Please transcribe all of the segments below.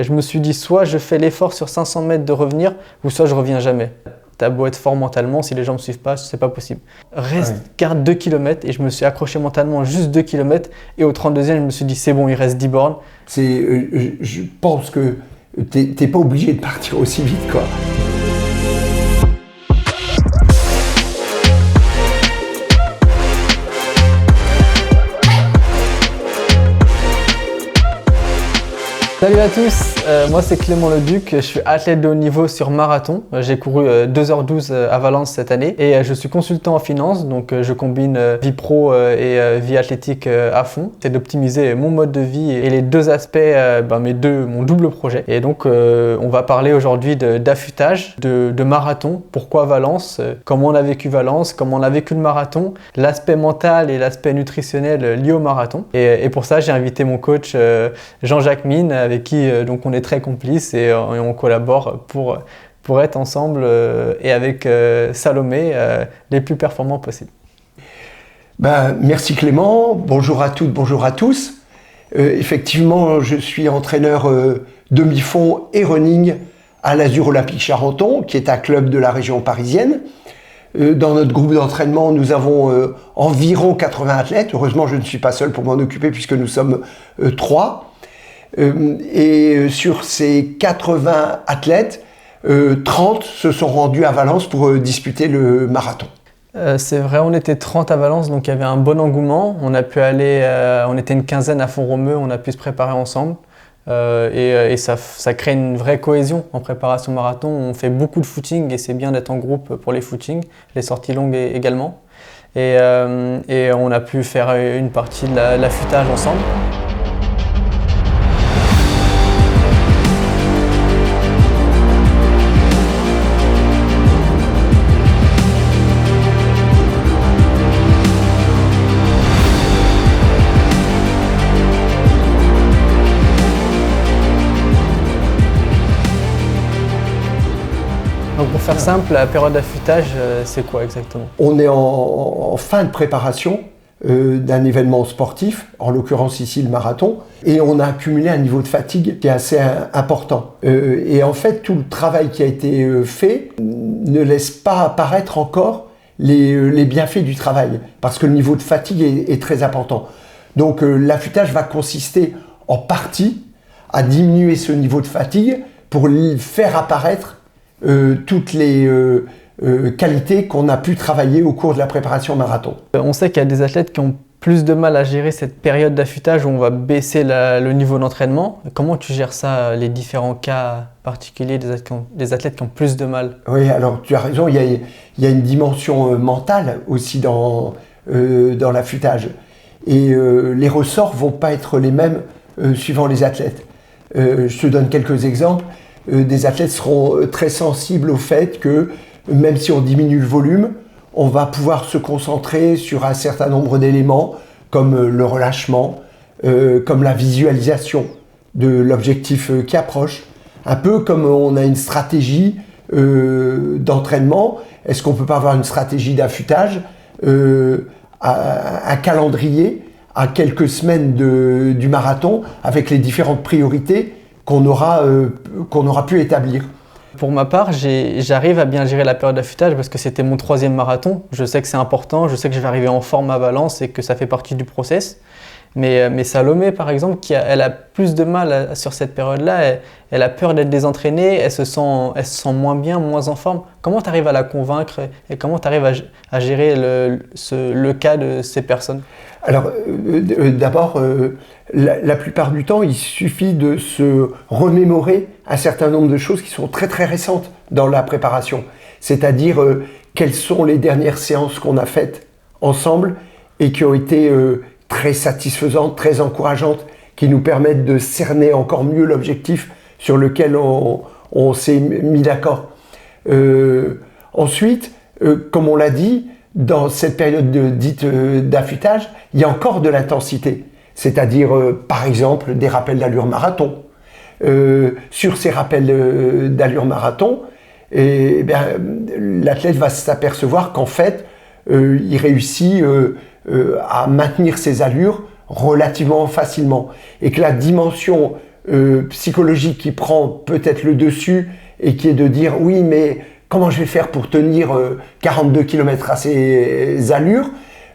Et je me suis dit, soit je fais l'effort sur 500 mètres de revenir, ou soit je reviens jamais. T'as beau être fort mentalement, si les gens ne me suivent pas, c'est pas possible. Garde 2 km et je me suis accroché mentalement juste 2 km. Et au 32e, je me suis dit, c'est bon, il reste 10 bornes. Je pense que t'es pas obligé de partir aussi vite, quoi. Salut à tous, moi c'est Clément Leduc, je suis athlète de haut niveau sur marathon. J'ai couru 2h12 à Valence cette année et je suis consultant en finance, donc je combine vie pro et vie athlétique à fond. C'est d'optimiser mon mode de vie et les deux aspects, mon double projet. Et donc on va parler aujourd'hui d'affûtage, de marathon, pourquoi Valence, comment on a vécu Valence, comment on a vécu le marathon, l'aspect mental et l'aspect nutritionnel lié au marathon. Et pour ça j'ai invité mon coach Jean-Jacques Mine, avec qui donc on est très complices et on collabore pour être ensemble et avec Salomé les plus performants possibles. Merci Clément, bonjour à toutes, bonjour à tous. Effectivement, je suis entraîneur demi-fond et running à l'Azur Olympique Charenton, qui est un club de la région parisienne. Dans notre groupe d'entraînement, nous avons environ 80 athlètes. Heureusement, je ne suis pas seul pour m'en occuper puisque nous sommes 3. Et sur ces 80 athlètes, 30 se sont rendus à Valence pour disputer le marathon. C'est vrai, on était 30 à Valence, donc il y avait un bon engouement. On a pu aller, on était une quinzaine à Font-Romeu, on a pu se préparer ensemble. Et ça crée une vraie cohésion en préparation marathon. On fait beaucoup de footing et c'est bien d'être en groupe pour les footings, les sorties longues également. Et on a pu faire une partie de l'affûtage ensemble. Donc pour faire simple, la période d'affûtage, c'est quoi exactement? On est en fin de préparation d'un événement sportif, en l'occurrence ici le marathon, et on a accumulé un niveau de fatigue qui est assez important. Et en fait, tout le travail qui a été fait ne laisse pas apparaître encore les bienfaits du travail, parce que le niveau de fatigue est très important. Donc l'affûtage va consister en partie à diminuer ce niveau de fatigue pour faire apparaître toutes les qualités qu'on a pu travailler au cours de la préparation marathon. On sait qu'il y a des athlètes qui ont plus de mal à gérer cette période d'affûtage où on va baisser le niveau d'entraînement. Comment tu gères ça, les différents cas particuliers des athlètes qui ont plus de mal? Oui, alors tu as raison, il y a une dimension mentale aussi dans l'affûtage. Et les ressorts ne vont pas être les mêmes suivant les athlètes. Je te donne quelques exemples. Des athlètes seront très sensibles au fait que même si on diminue le volume, on va pouvoir se concentrer sur un certain nombre d'éléments comme le relâchement, comme la visualisation de l'objectif qui approche. Un peu comme on a une stratégie d'entraînement, est-ce qu'on ne peut pas avoir une stratégie d'affûtage, un calendrier à quelques semaines du marathon avec les différentes priorités qu'on aura pu établir. Pour ma part, j'arrive à bien gérer la période d'affûtage parce que c'était mon 3e marathon. Je sais que c'est important, je sais que je vais arriver en forme à Valence et que ça fait partie du process. Mais Salomé, par exemple, elle a plus de mal sur cette période-là. Elle a peur d'être désentraînée, elle se sent moins bien, moins en forme. Comment tu arrives à la convaincre et comment tu arrives à gérer le cas de ces personnes? Alors, d'abord, la plupart du temps, il suffit de se remémorer un certain nombre de choses qui sont très très récentes dans la préparation. C'est-à-dire, quelles sont les dernières séances qu'on a faites ensemble et qui ont été très satisfaisantes, très encourageantes, qui nous permettent de cerner encore mieux l'objectif sur lequel on s'est mis d'accord. Ensuite, comme on l'a dit, dans cette période dite d'affûtage, il y a encore de l'intensité, c'est-à-dire par exemple des rappels d'allure marathon. Sur ces rappels d'allure marathon, l'athlète va s'apercevoir qu'en fait, il réussit à maintenir ses allures relativement facilement et que la dimension psychologique qui prend peut-être le dessus et qui est de dire oui, mais comment je vais faire pour tenir 42 km à ces allures?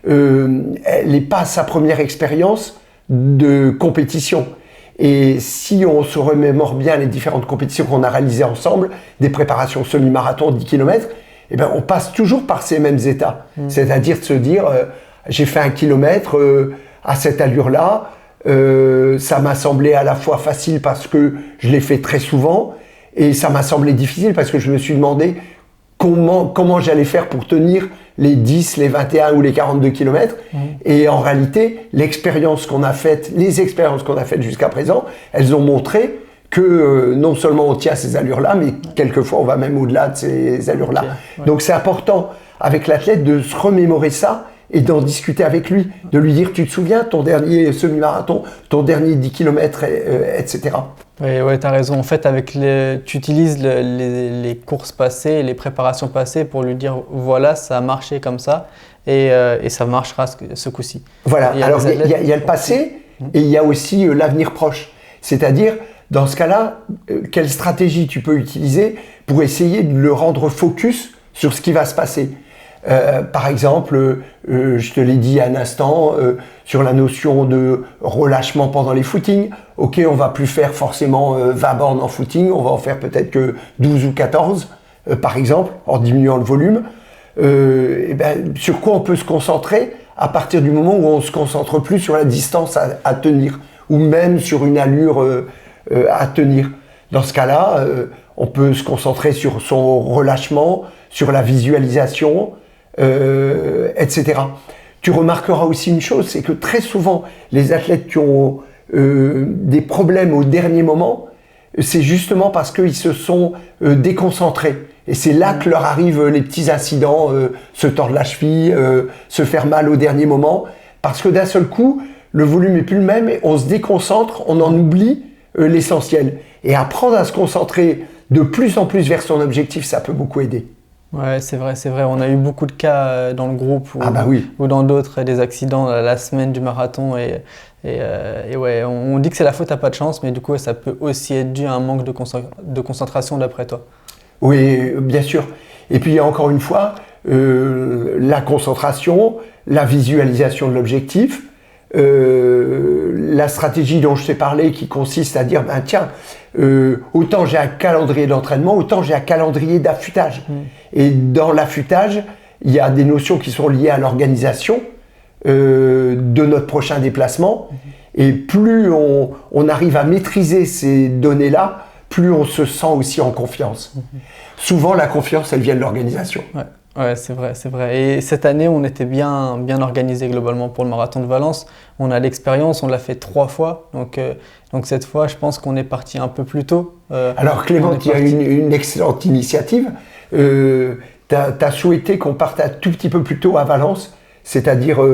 Elle n'est pas sa première expérience de compétition. Et si on se remémore bien les différentes compétitions qu'on a réalisées ensemble, des préparations semi-marathon 10 km, eh ben on passe toujours par ces mêmes états. C'est-à-dire de se dire, j'ai fait 1 kilomètre à cette allure-là, ça m'a semblé à la fois facile parce que je l'ai fait très souvent, et ça m'a semblé difficile parce que je me suis demandé comment j'allais faire pour tenir les 10, les 21 ou les 42 km. Et en réalité, les expériences qu'on a faites jusqu'à présent, elles ont montré que non seulement on tient ces allures-là, mais quelquefois on va même au-delà de ces allures-là. Donc c'est important avec l'athlète de se remémorer ça et d'en discuter avec lui, de lui dire, tu te souviens, ton dernier semi-marathon, ton dernier 10 km, etc. Oui, tu as raison. En fait, tu utilises les courses passées, les préparations passées pour lui dire, voilà, ça a marché comme ça et ça marchera ce coup-ci. Voilà, alors il y a le passé et il y a aussi l'avenir proche. C'est-à-dire, dans ce cas-là, quelle stratégie tu peux utiliser pour essayer de le rendre focus sur ce qui va se passer. Par exemple, je te l'ai dit un instant, sur la notion de relâchement pendant les footings. Ok, on va plus faire forcément 20 bornes en footing, on va en faire peut-être que 12 ou 14, par exemple, en diminuant le volume. Sur quoi on peut se concentrer à partir du moment où on ne se concentre plus sur la distance à tenir, ou même sur une allure à tenir. Dans ce cas-là, on peut se concentrer sur son relâchement, sur la visualisation, etc. Tu remarqueras aussi une chose, c'est que très souvent, les athlètes qui ont des problèmes au dernier moment, c'est justement parce qu'ils se sont déconcentrés. Et c'est là que leur arrivent les petits incidents, se tordre la cheville, se faire mal au dernier moment, parce que d'un seul coup, le volume est plus le même, et on se déconcentre, on en oublie l'essentiel. Et apprendre à se concentrer de plus en plus vers son objectif, ça peut beaucoup aider. Ouais, c'est vrai. On a eu beaucoup de cas dans le groupe ou dans d'autres, des accidents la semaine du marathon. Et ouais, on dit que c'est la faute à pas de chance, mais du coup, ça peut aussi être dû à un manque de concentration d'après toi. Oui, bien sûr. Et puis, encore une fois, la concentration, la visualisation de l'objectif, la stratégie dont je t'ai parlé qui consiste à dire, autant j'ai un calendrier d'entraînement, autant j'ai un calendrier d'affûtage. Et dans l'affûtage, il y a des notions qui sont liées à l'organisation de notre prochain déplacement. Et plus on arrive à maîtriser ces données-là, plus on se sent aussi en confiance. Souvent, la confiance, elle vient de l'organisation. Ouais, c'est vrai. Et cette année, on était bien organisé globalement pour le marathon de Valence. On a l'expérience, on l'a fait 3 fois. Donc cette fois, je pense qu'on est parti un peu plus tôt. Alors Clément, tu as une excellente initiative. Tu as souhaité qu'on parte un tout petit peu plus tôt à Valence. C'est-à-dire,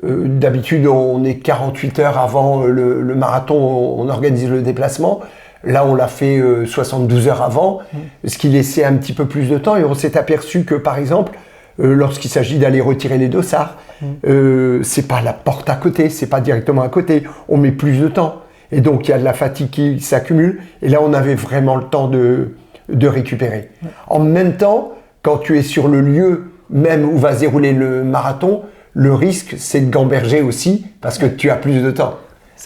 d'habitude, on est 48 heures avant le marathon, on organise le déplacement. Là, on l'a fait 72 heures avant, ce qui laissait un petit peu plus de temps. Et on s'est aperçu que, par exemple, lorsqu'il s'agit d'aller retirer les dossards, c'est pas la porte à côté, c'est pas directement à côté. On met plus de temps. Et donc, il y a de la fatigue qui s'accumule. Et là, on avait vraiment le temps de récupérer. En même temps, quand tu es sur le lieu même où va se dérouler le marathon, le risque, c'est de gamberger aussi, parce que tu as plus de temps.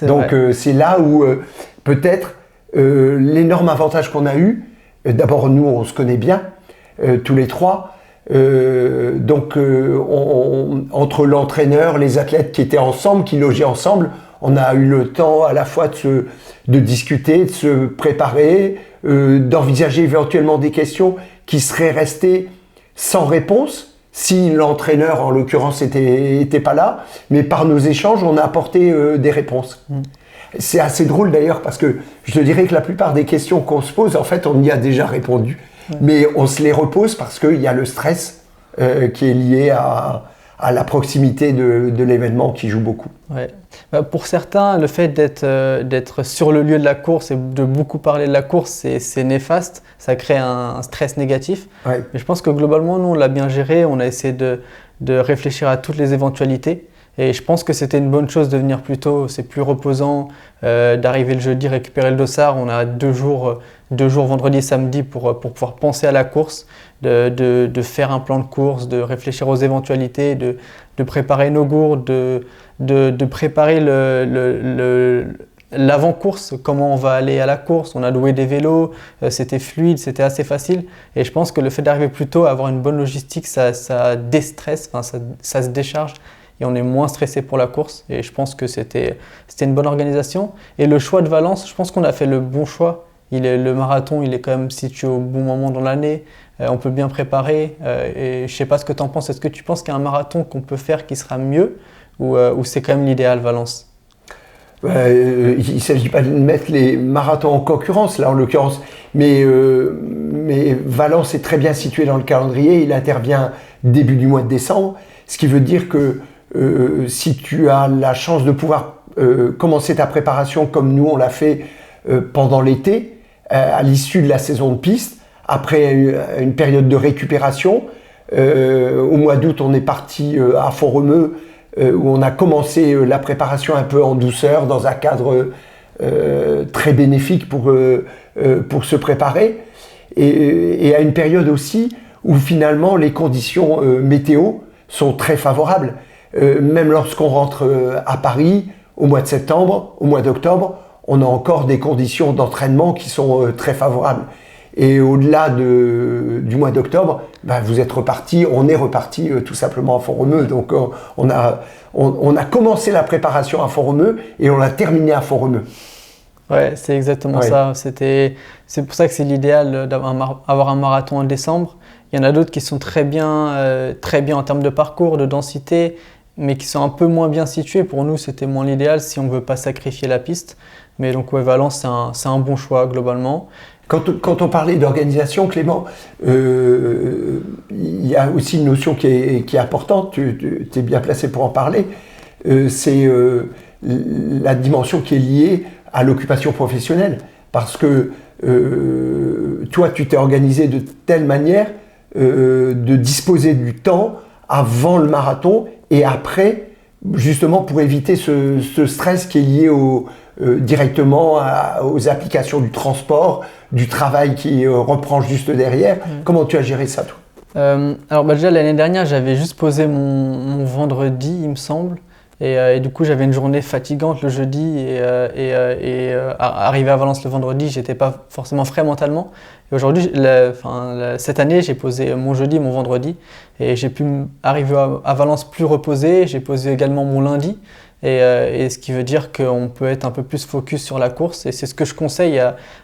Donc, c'est là où peut-être l'énorme avantage qu'on a eu, d'abord nous on se connaît bien, tous les trois, entre l'entraîneur, les athlètes qui étaient ensemble, qui logeaient ensemble, on a eu le temps à la fois de discuter, de se préparer, d'envisager éventuellement des questions qui seraient restées sans réponse si l'entraîneur en l'occurrence était pas là, mais par nos échanges on a apporté des réponses. C'est assez drôle d'ailleurs parce que je te dirais que la plupart des questions qu'on se pose, en fait, on y a déjà répondu. Mais on se les repose parce qu'il y a le stress qui est lié à la proximité de l'événement qui joue beaucoup. Ouais. Pour certains, le fait d'être sur le lieu de la course et de beaucoup parler de la course, c'est néfaste. Ça crée un stress négatif. Ouais. Mais je pense que globalement, nous, on l'a bien géré. On a essayé de réfléchir à toutes les éventualités. Et je pense que c'était une bonne chose de venir plus tôt, c'est plus reposant d'arriver le jeudi, récupérer le dossard. On a 2 jours vendredi et samedi pour pouvoir penser à la course, de faire un plan de course, de réfléchir aux éventualités, de préparer nos gourdes, de préparer l'avant-course, comment on va aller à la course. On a loué des vélos, c'était fluide, c'était assez facile. Et je pense que le fait d'arriver plus tôt, avoir une bonne logistique, ça déstresse, ça se décharge. Et on est moins stressé pour la course. Et je pense que c'était une bonne organisation. Et le choix de Valence, je pense qu'on a fait le bon choix. Le marathon, il est quand même situé au bon moment dans l'année. On peut bien préparer. Et je ne sais pas ce que tu en penses. Est-ce que tu penses qu'il y a un marathon qu'on peut faire qui sera mieux ou c'est quand même l'idéal, Valence? Il ne s'agit pas de mettre les marathons en concurrence, là en l'occurrence, mais Valence est très bien situé dans le calendrier. Il intervient début du mois de décembre, ce qui veut dire que si tu as la chance de pouvoir commencer ta préparation comme nous on l'a fait pendant l'été, à l'issue de la saison de piste, après une période de récupération, au mois d'août on est parti à Font-Romeu où on a commencé la préparation un peu en douceur dans un cadre très bénéfique pour se préparer et à une période aussi où finalement les conditions météo sont très favorables. Même lorsqu'on rentre à Paris au mois de septembre, au mois d'octobre, on a encore des conditions d'entraînement qui sont très favorables. Et au-delà du mois d'octobre, vous êtes reparti, on est reparti tout simplement à Font-Romeu. Donc on a commencé la préparation à Font-Romeu et on l'a terminé à Font-Romeu. Ouais, c'est exactement ça. C'est pour ça que c'est l'idéal d'avoir un marathon en décembre. Il y en a d'autres qui sont très bien en termes de parcours, de densité, mais qui sont un peu moins bien situés. Pour nous, c'était moins l'idéal si on ne veut pas sacrifier la piste. Mais donc, Valence, c'est un bon choix globalement. Quand on parlait d'organisation, Clément, il y a aussi une notion qui est importante, tu es bien placé pour en parler, c'est la dimension qui est liée à l'occupation professionnelle. Parce que toi, tu t'es organisé de telle manière de disposer du temps avant le marathon et après, justement pour éviter ce stress qui est lié directement aux applications du transport, du travail qui reprend juste derrière. Comment tu as géré ça, toi? Alors déjà l'année dernière, j'avais juste posé mon vendredi, il me semble. Et du coup, j'avais une journée fatigante le jeudi et arrivé à Valence le vendredi, j'étais pas forcément frais mentalement. Et aujourd'hui, cette année, j'ai posé mon jeudi, mon vendredi et j'ai pu arriver à Valence plus reposé. J'ai posé également mon lundi et ce qui veut dire qu'on peut être un peu plus focus sur la course. Et c'est ce que je conseille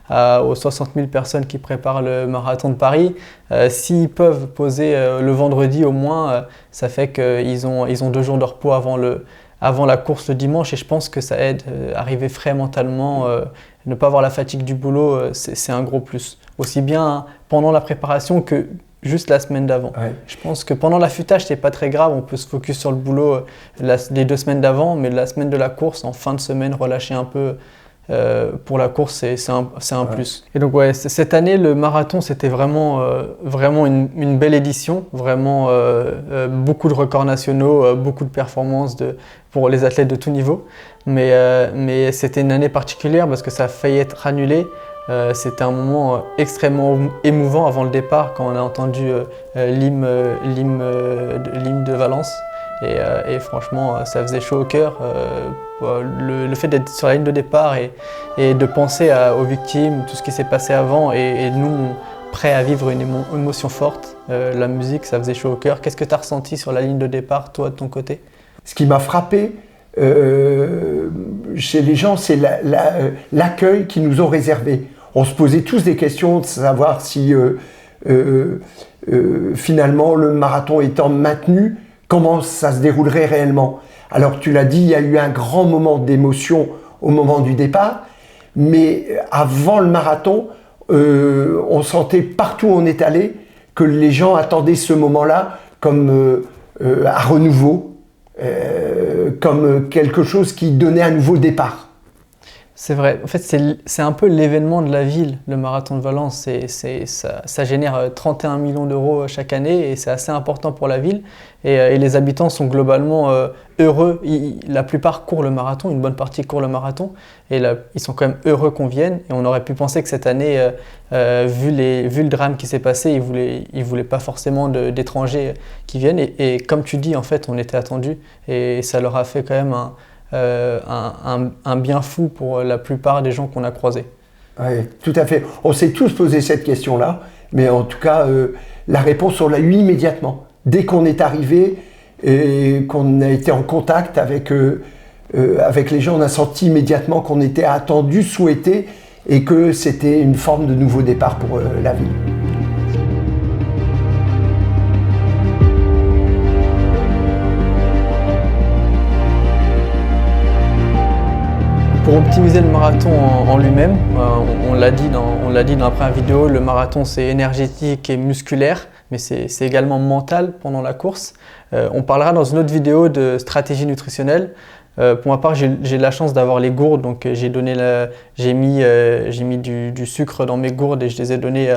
aux 60 000 personnes qui préparent le marathon de Paris. S'ils peuvent poser le vendredi au moins, ça fait qu'ils ont 2 jours de repos avant la course le dimanche et je pense que ça aide. Arriver frais mentalement, ne pas avoir la fatigue du boulot, c'est un gros plus. Aussi bien pendant la préparation que juste la semaine d'avant. Ouais. Je pense que pendant l'affûtage, c'est pas très grave, on peut se focus sur le boulot les 2 semaines d'avant, mais la semaine de la course, en fin de semaine, relâcher un peu pour la course, c'est un plus. Et donc cette année, le marathon, c'était vraiment une belle édition, vraiment beaucoup de records nationaux, beaucoup de performances pour les athlètes de tout niveau. Mais c'était une année particulière parce que ça a failli être annulé. C'était un moment extrêmement émouvant avant le départ quand on a entendu l'hymne de Valence. Et franchement, ça faisait chaud au cœur. Le fait d'être sur la ligne de départ et de penser aux victimes, tout ce qui s'est passé avant, et nous, prêts à vivre une émotion forte, la musique, ça faisait chaud au cœur. Qu'est-ce que tu as ressenti sur la ligne de départ, toi, de ton côté? Ce qui m'a frappé chez les gens, c'est l'accueil qu'ils nous ont réservé. On se posait tous des questions de savoir si finalement le marathon étant maintenu, comment ça se déroulerait réellement. Alors tu l'as dit, il y a eu un grand moment d'émotion au moment du départ, mais avant le marathon, on sentait partout où on est allé que les gens attendaient ce moment-là comme un renouveau, comme quelque chose qui donnait un nouveau départ. C'est vrai. En fait, c'est un peu l'événement de la ville, le marathon de Valence. Ça génère 31 millions d'euros chaque année et c'est assez important pour la ville. Et les habitants sont globalement heureux. La plupart courent le marathon, une bonne partie court le marathon. Et là, ils sont quand même heureux qu'on vienne. Et on aurait pu penser que cette année, vu le drame qui s'est passé, ils voulaient pas forcément d'étrangers qui viennent. Et comme tu dis, en fait, on était attendus. Et ça leur a fait quand même un bien fou pour la plupart des gens qu'on a croisés. Oui, tout à fait. On s'est tous posé cette question-là, mais en tout cas, la réponse, on l'a eue immédiatement. Dès qu'on est arrivé et qu'on a été en contact avec les gens, on a senti immédiatement qu'on était attendu, souhaité, et que c'était une forme de nouveau départ pour la ville. Pour optimiser le marathon en lui-même, on l'a dit dans la première vidéo, le marathon c'est énergétique et musculaire, mais c'est également mental pendant la course. On parlera dans une autre vidéo de stratégie nutritionnelle. Pour ma part, j'ai la chance d'avoir les gourdes, donc j'ai mis du sucre dans mes gourdes et je les ai données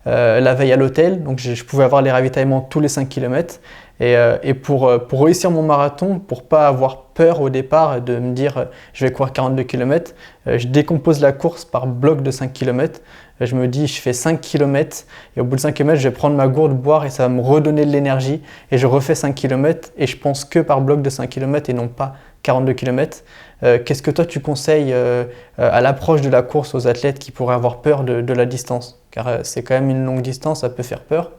la veille à l'hôtel, donc je pouvais avoir les ravitaillements tous les 5 km. Et pour réussir mon marathon, pour pas avoir peur au départ de me dire je vais courir 42 km, je décompose la course par bloc de 5 km. Je me dis je fais 5 km et au bout de 5 km je vais prendre ma gourde, boire et ça va me redonner de l'énergie et je refais 5 km et je pense que par bloc de 5 km et non pas 42 km. Qu'est-ce que toi tu conseilles à l'approche de la course aux athlètes qui pourraient avoir peur de la distance? Car c'est quand même une longue distance, ça peut faire peur.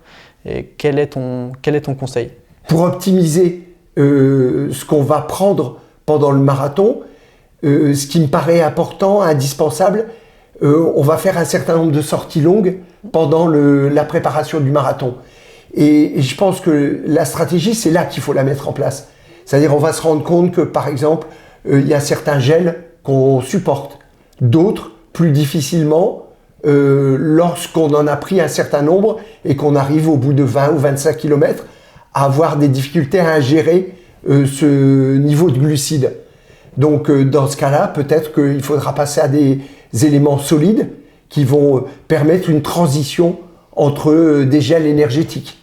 Et quel est ton conseil? Pour optimiser ce qu'on va prendre pendant le marathon, ce qui me paraît important, indispensable, on va faire un certain nombre de sorties longues pendant la préparation du marathon. Et je pense que la stratégie, c'est là qu'il faut la mettre en place. C'est-à-dire on va se rendre compte que, par exemple, il y a certains gels qu'on supporte, d'autres plus difficilement lorsqu'on en a pris un certain nombre et qu'on arrive au bout de 20 ou 25 km à avoir des difficultés à ingérer ce niveau de glucides. Donc dans ce cas-là, peut-être qu'il faudra passer à des éléments solides qui vont permettre une transition entre des gels énergétiques.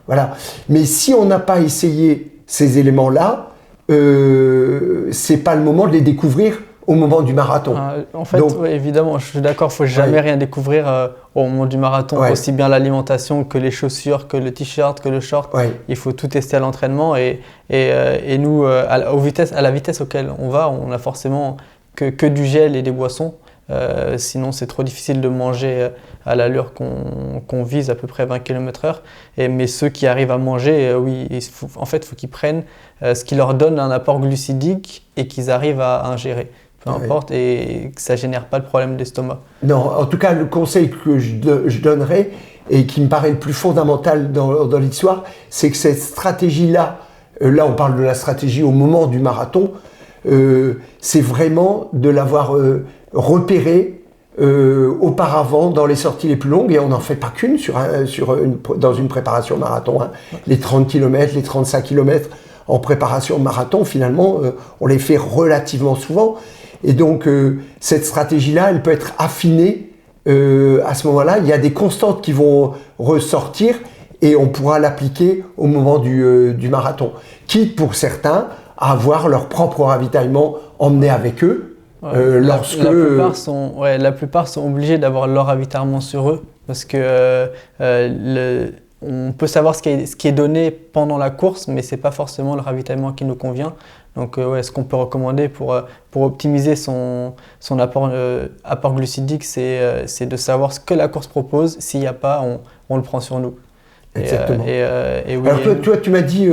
Voilà. Mais si on n'a pas essayé ces éléments-là, c'est pas le moment de les découvrir au moment du marathon. En fait, donc, ouais, évidemment, je suis d'accord, il ne faut jamais rien découvrir au moment du marathon, aussi bien l'alimentation que les chaussures, que le t-shirt, que le short. Il faut tout tester à l'entraînement et nous, à la vitesse auquel on va, on a forcément que du gel et des boissons. Sinon, c'est trop difficile de manger à l'allure qu'on vise, à peu près 20 km/h. Mais ceux qui arrivent à manger, oui, il faut qu'ils prennent ce qui leur donne un apport glucidique et qu'ils arrivent à ingérer. Peu importe, et que ça ne génère pas de problème d'estomac. Non, en tout cas, le conseil que je donnerais, et qui me paraît le plus fondamental dans l'histoire, c'est que cette stratégie-là, là on parle de la stratégie au moment du marathon, c'est vraiment de l'avoir repérée auparavant dans les sorties les plus longues, et on n'en fait pas qu'une dans une préparation marathon. Les 30 km, les 35 km en préparation marathon, finalement, on les fait relativement souvent. Et donc, cette stratégie-là, elle peut être affinée à ce moment-là. Il y a des constantes qui vont ressortir et on pourra l'appliquer au moment du marathon. Quitte pour certains à avoir leur propre ravitaillement emmené avec eux. La plupart sont obligés d'avoir leur ravitaillement sur eux parce que on peut savoir ce qui est donné pendant la course, mais ce n'est pas forcément le ravitaillement qui nous convient. Donc, ce qu'on peut recommander pour optimiser son apport glucidique, c'est de savoir ce que la course propose. S'il n'y a pas, on le prend sur nous. Exactement. Oui, alors toi, tu m'as dit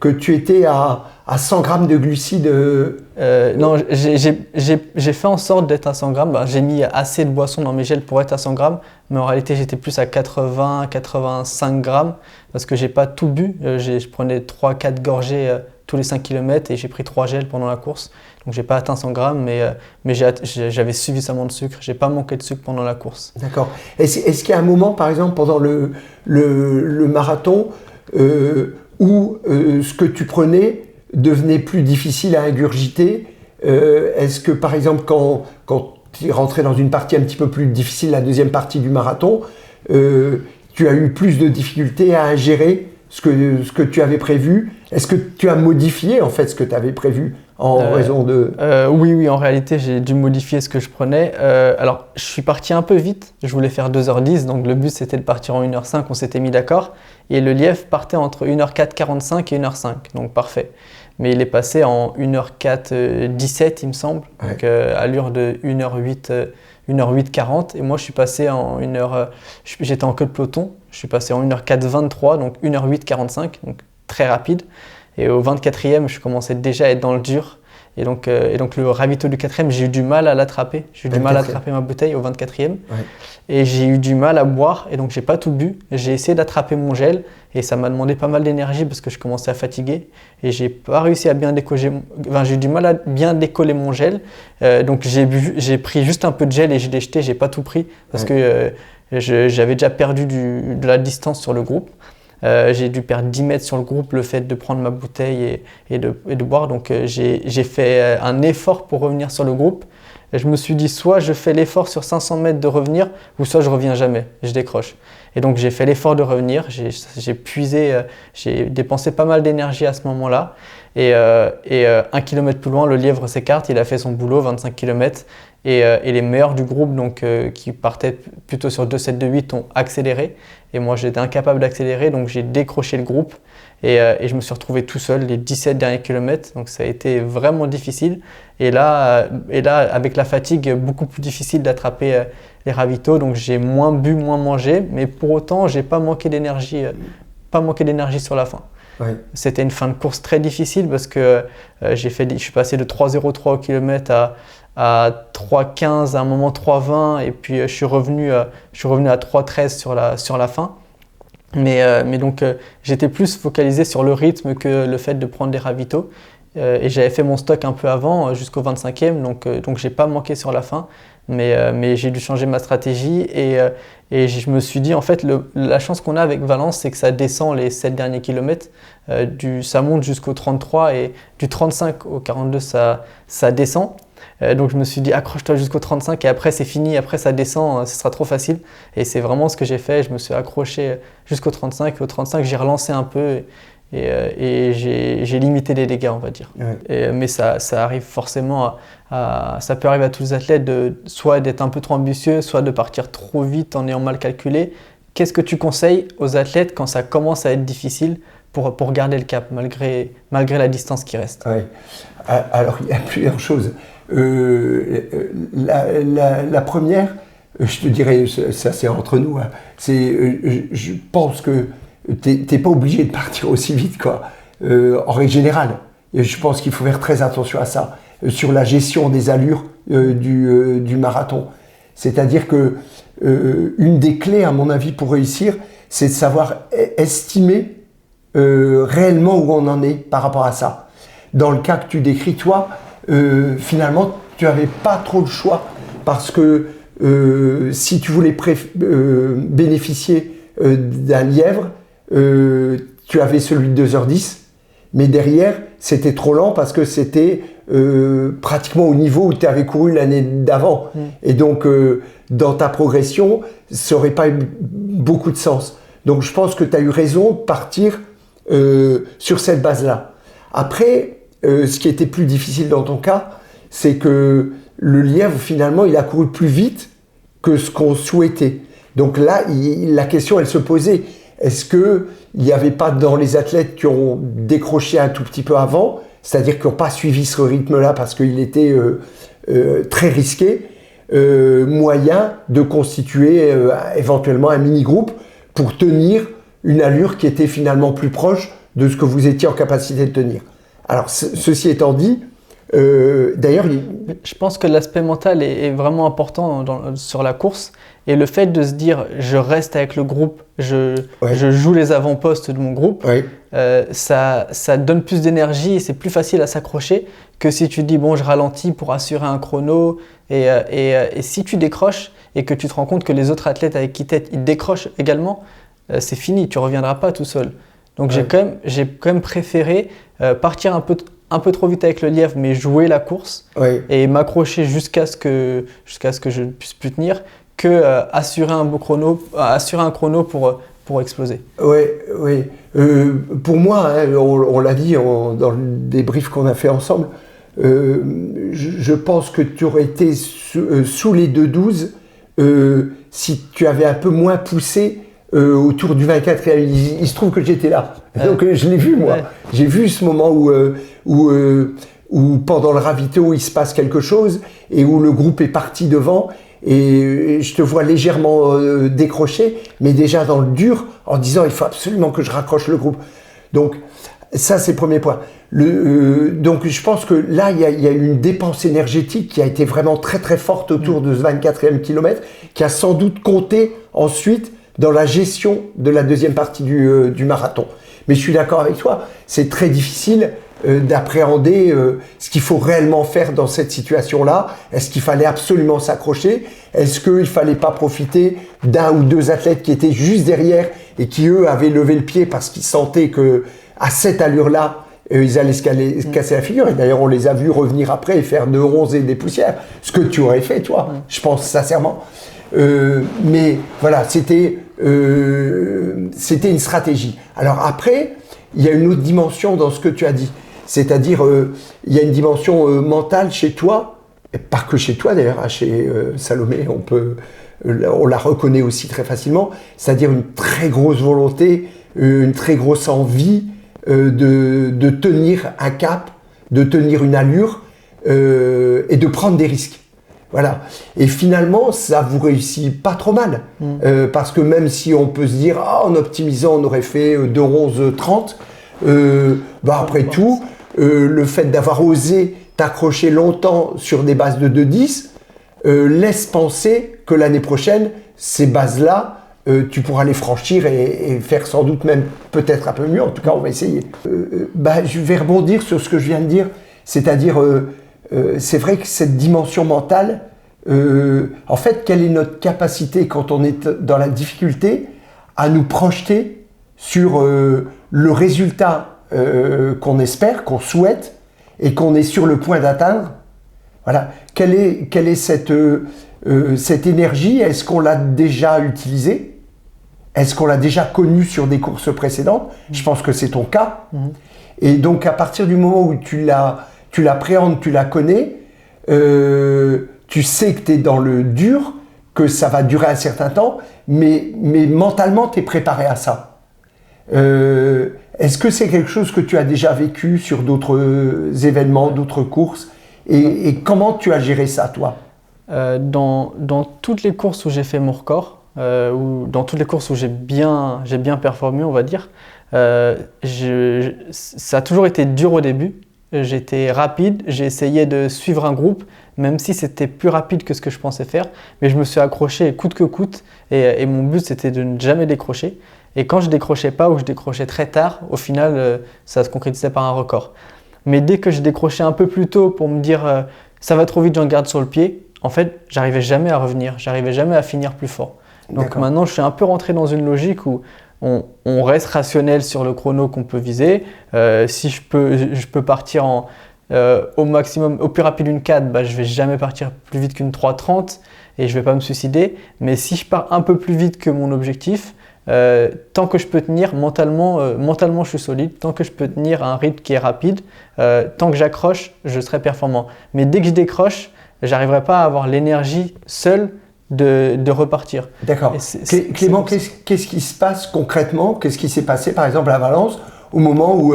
que tu étais à 100 grammes de glucides. Non, j'ai fait en sorte d'être à 100 grammes. J'ai mis assez de boissons dans mes gels pour être à 100 grammes, mais en réalité j'étais plus à 80-85 grammes parce que j'ai pas tout bu. Je prenais 3-4 gorgées tous les 5 km et j'ai pris 3 gels pendant la course. Donc j'ai pas atteint 100 grammes, mais j'avais suffisamment de sucre. J'ai pas manqué de sucre pendant la course. D'accord. Est-ce qu'il y a un moment, par exemple, pendant le marathon, où ce que tu prenais devenait plus difficile à ingurgiter? Est-ce que, par exemple, quand tu es rentré dans une partie un petit peu plus difficile, la deuxième partie du marathon, tu as eu plus de difficultés à ingérer ce que tu avais prévu. Est-ce que tu as modifié en fait ce que tu avais prévu en raison de... Oui, en réalité, j'ai dû modifier ce que je prenais. Alors, je suis parti un peu vite. Je voulais faire 2h10, donc le but, c'était de partir en 1h05. On s'était mis d'accord. Et le lièvre partait entre 1h04-45 et 1h05, donc parfait. Mais il est passé en 1h04-17, il me semble, donc allure de 1h08-40. Et moi, je suis passé en 1h... J'étais en queue de peloton. Je suis passé en 1h04-23, donc 1h08-45, donc très rapide. Et au 24e, je commençais déjà à être dans le dur. Et donc le ravito du 4e, j'ai eu du mal à l'attraper. J'ai eu du mal à attraper ma bouteille au 24e. Ouais. Et j'ai eu du mal à boire. Et donc, j'ai pas tout bu. J'ai essayé d'attraper mon gel. Et ça m'a demandé pas mal d'énergie parce que je commençais à fatiguer. Et j'ai pas réussi à bien décoller. Enfin, j'ai eu du mal à bien décoller mon gel. Donc, j'ai pris juste un peu de gel et je l'ai jeté. J'ai pas tout pris parce que j'avais déjà perdu de la distance sur le groupe. J'ai dû perdre 10 mètres sur le groupe, le fait de prendre ma bouteille et de boire. Donc j'ai fait un effort pour revenir sur le groupe. Et je me suis dit, soit je fais l'effort sur 500 mètres de revenir, ou soit je reviens jamais, je décroche. Et donc j'ai fait l'effort de revenir, j'ai puisé, j'ai dépensé pas mal d'énergie à ce moment-là. Et 1 kilomètre plus loin, le lièvre s'écarte, il a fait son boulot, 25 km. Et les meilleurs du groupe, donc, qui partaient plutôt sur 2,7-2,8, ont accéléré. Et moi, j'étais incapable d'accélérer, donc j'ai décroché le groupe. Et je me suis retrouvé tout seul les 17 derniers kilomètres. Donc ça a été vraiment difficile. Et là, avec la fatigue, beaucoup plus difficile d'attraper les ravitaux. Donc j'ai moins bu, moins mangé. Mais pour autant, j'ai pas manqué d'énergie sur la fin. Ouais. C'était une fin de course très difficile parce que je suis passé de 3,03 au kilomètre à 3,15, à un moment 3,20, et puis je suis revenu à 3,13 sur la fin. Mais donc j'étais plus focalisé sur le rythme que le fait de prendre des ravitaux. Et j'avais fait mon stock un peu avant, jusqu'au 25e, donc j'ai pas manqué sur la fin. Mais j'ai dû changer ma stratégie et je me suis dit, en fait, la chance qu'on a avec Valence, c'est que ça descend les 7 derniers kilomètres. Ça monte jusqu'au 33 et du 35 au 42, ça descend. Donc je me suis dit, accroche-toi jusqu'au 35 et après c'est fini, après ça descend, ce sera trop facile. Et c'est vraiment ce que j'ai fait, je me suis accroché jusqu'au 35. Au 35, j'ai relancé un peu et j'ai limité les dégâts, on va dire. Ouais. Mais ça arrive forcément, ça peut arriver à tous les athlètes, soit d'être un peu trop ambitieux, soit de partir trop vite en ayant mal calculé. Qu'est-ce que tu conseilles aux athlètes quand ça commence à être difficile pour garder le cap, malgré la distance qui reste? Ouais. Alors, il y a plusieurs choses. La première, je te dirais, ça c'est entre nous, hein, je pense que tu n'es pas obligé de partir aussi vite, quoi, en règle générale. Et je pense qu'il faut faire très attention à ça, sur la gestion des allures du marathon. C'est-à-dire que une des clés, à mon avis, pour réussir, c'est de savoir estimer réellement où on en est par rapport à ça. Dans le cas que tu décris, toi, finalement, tu n'avais pas trop le choix parce que si tu voulais bénéficier d'un lièvre, tu avais celui de 2h10, mais derrière, c'était trop lent parce que c'était pratiquement au niveau où tu avais couru l'année d'avant. Et donc, dans ta progression, ça n'aurait pas eu beaucoup de sens. Donc, je pense que tu as eu raison de partir sur cette base-là. Après, ce qui était plus difficile dans ton cas, c'est que le lièvre, finalement, il a couru plus vite que ce qu'on souhaitait. Donc là, la question, elle se posait. Est-ce qu'il n'y avait pas dans les athlètes qui ont décroché un tout petit peu avant, c'est-à-dire qui n'ont pas suivi ce rythme-là parce qu'il était très risqué, moyen de constituer éventuellement un mini-groupe pour tenir une allure qui était finalement plus proche de ce que vous étiez en capacité de tenir? Alors, ceci étant dit, d'ailleurs... Je pense que l'aspect mental est vraiment important sur la course. Et le fait de se dire, je reste avec le groupe, je joue les avant-postes de mon groupe, ça donne plus d'énergie et c'est plus facile à s'accrocher que si tu dis, bon, je ralentis pour assurer un chrono. Et si tu décroches et que tu te rends compte que les autres athlètes avec qui t'es, ils décrochent également, c'est fini, tu ne reviendras pas tout seul. Donc j'ai quand même préféré partir un un peu trop vite avec le lièvre, mais jouer la course et m'accrocher jusqu'à ce que je ne puisse plus tenir, que assurer un chrono pour exploser. Oui. Pour moi, hein, on l'a dit dans le débrief qu'on a fait ensemble, je pense que tu aurais été sous les 2,12 si tu avais un peu moins poussé autour du 24e. Il se trouve que j'étais là. Donc je l'ai vu, moi. J'ai vu ce moment où pendant le ravito, il se passe quelque chose et où le groupe est parti devant. Et je te vois légèrement décroché, mais déjà dans le dur, en disant il faut absolument que je raccroche le groupe. Donc ça, c'est le premier point. Donc je pense que là, il y a une dépense énergétique qui a été vraiment très très forte autour de ce 24e kilomètre, qui a sans doute compté ensuite dans la gestion de la deuxième partie du marathon. Mais je suis d'accord avec toi, c'est très difficile d'appréhender ce qu'il faut réellement faire dans cette situation-là. Est-ce qu'il fallait absolument s'accrocher? Est-ce qu'il ne fallait pas profiter d'un ou deux athlètes qui étaient juste derrière et qui, eux, avaient levé le pied parce qu'ils sentaient qu'à cette allure-là, ils allaient se casser la figure. Et d'ailleurs, on les a vus revenir après et faire 2,11 et des poussières. Ce que tu aurais fait, toi, je pense sincèrement. Mais voilà, c'était une stratégie. Alors après, il y a une autre dimension dans ce que tu as dit. C'est-à-dire, il y a une dimension mentale chez toi, et pas que chez toi d'ailleurs, hein, chez Salomé, on la reconnaît aussi très facilement, c'est-à-dire une très grosse volonté, une très grosse envie de tenir un cap, de tenir une allure et de prendre des risques. Voilà. Et finalement, ça vous réussit pas trop mal. Parce que même si on peut se dire, en optimisant, on aurait fait 2,11,30, après tout, le fait d'avoir osé t'accrocher longtemps sur des bases de 2,10 laisse penser que l'année prochaine, ces bases-là, tu pourras les franchir et faire sans doute même peut-être un peu mieux. En tout cas, on va essayer. Je vais rebondir sur ce que je viens de dire. C'est-à-dire, c'est vrai que cette dimension mentale, en fait, quelle est notre capacité quand on est dans la difficulté à nous projeter sur le résultat qu'on espère, qu'on souhaite et qu'on est sur le point d'atteindre. Voilà. Quelle est cette énergie? Est-ce qu'on l'a déjà utilisée? Est-ce qu'on l'a déjà connue sur des courses précédentes? Je pense que c'est ton cas. Et donc, à partir du moment où tu l'appréhendes, tu la connais, tu sais que tu es dans le dur, que ça va durer un certain temps, mais mentalement, tu es préparé à ça. Est-ce que c'est quelque chose que tu as déjà vécu sur d'autres événements, d'autres courses et comment tu as géré ça, toi? Dans toutes les courses où j'ai fait mon record, ou dans toutes les courses où j'ai bien performé, on va dire, ça a toujours été dur au début. J'étais rapide, j'ai essayé de suivre un groupe, même si c'était plus rapide que ce que je pensais faire, mais je me suis accroché coûte que coûte et mon but c'était de ne jamais décrocher. Et quand je décrochais pas ou je décrochais très tard, au final, ça se concrétisait par un record. Mais dès que je décrochais un peu plus tôt pour me dire ça va trop vite, j'en garde sur le pied, en fait, j'arrivais jamais à revenir, j'arrivais jamais à finir plus fort. Donc maintenant, je suis un peu rentré dans une logique où on reste rationnel sur le chrono qu'on peut viser. Si je peux partir au maximum, au plus rapide une 4, je vais jamais partir plus vite qu'une 3,30 et je vais pas me suicider. Mais si je pars un peu plus vite que mon objectif, tant que je peux tenir, mentalement je suis solide, tant que je peux tenir un rythme qui est rapide, tant que j'accroche, je serai performant. Mais dès que je décroche, j'arriverai pas à avoir l'énergie seule de repartir. D'accord. Clément, qu'est-ce qui se passe concrètement? Qu'est-ce qui s'est passé par exemple à Valence au moment où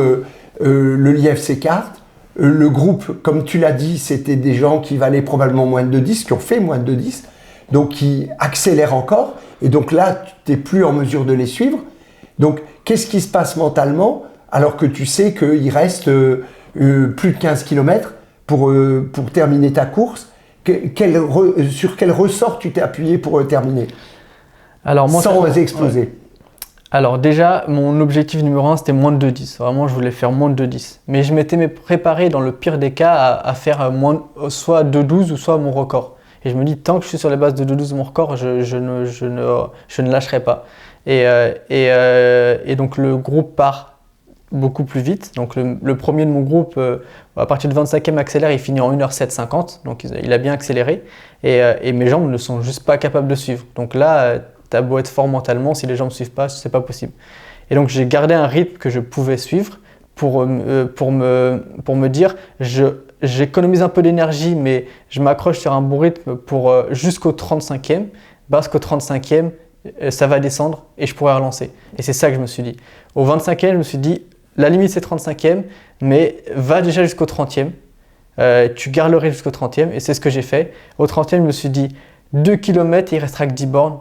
le lièvre s'écarte? Le groupe, comme tu l'as dit, c'était des gens qui valaient probablement moins de 10, qui ont fait moins de 10, donc qui accélèrent encore. Et donc là, tu n'es plus en mesure de les suivre. Donc, qu'est-ce qui se passe mentalement alors que tu sais qu'il reste plus de 15 km pour terminer ta course? Sur quel ressort tu t'es appuyé pour terminer? Alors, sans exploser. Ouais. Alors déjà, mon objectif numéro 1, c'était moins de 2,10. Vraiment, je voulais faire moins de 2,10. Mais je m'étais préparé dans le pire des cas à faire soit 2,12 ou soit mon record. Et je me dis, tant que je suis sur les bases de 2,12 mon record, je ne lâcherai pas. Et donc le groupe part beaucoup plus vite. Donc le premier de mon groupe, à partir du 25e accélère, il finit en 1h07,50, donc il a bien accéléré. Et mes jambes ne sont juste pas capables de suivre. Donc là, t'as beau être fort mentalement, si les jambes ne suivent pas, c'est pas possible. Et donc j'ai gardé un rythme que je pouvais suivre pour me dire, j'économise un peu d'énergie, mais je m'accroche sur un bon rythme pour jusqu'au 35e, parce qu'au 35e, ça va descendre et je pourrais relancer. Et c'est ça que je me suis dit. Au 25e, je me suis dit, la limite c'est 35e, mais va déjà jusqu'au 30e. Tu gardes le rythme jusqu'au 30e et c'est ce que j'ai fait. Au 30e, je me suis dit 2 km, il restera que 10 bornes.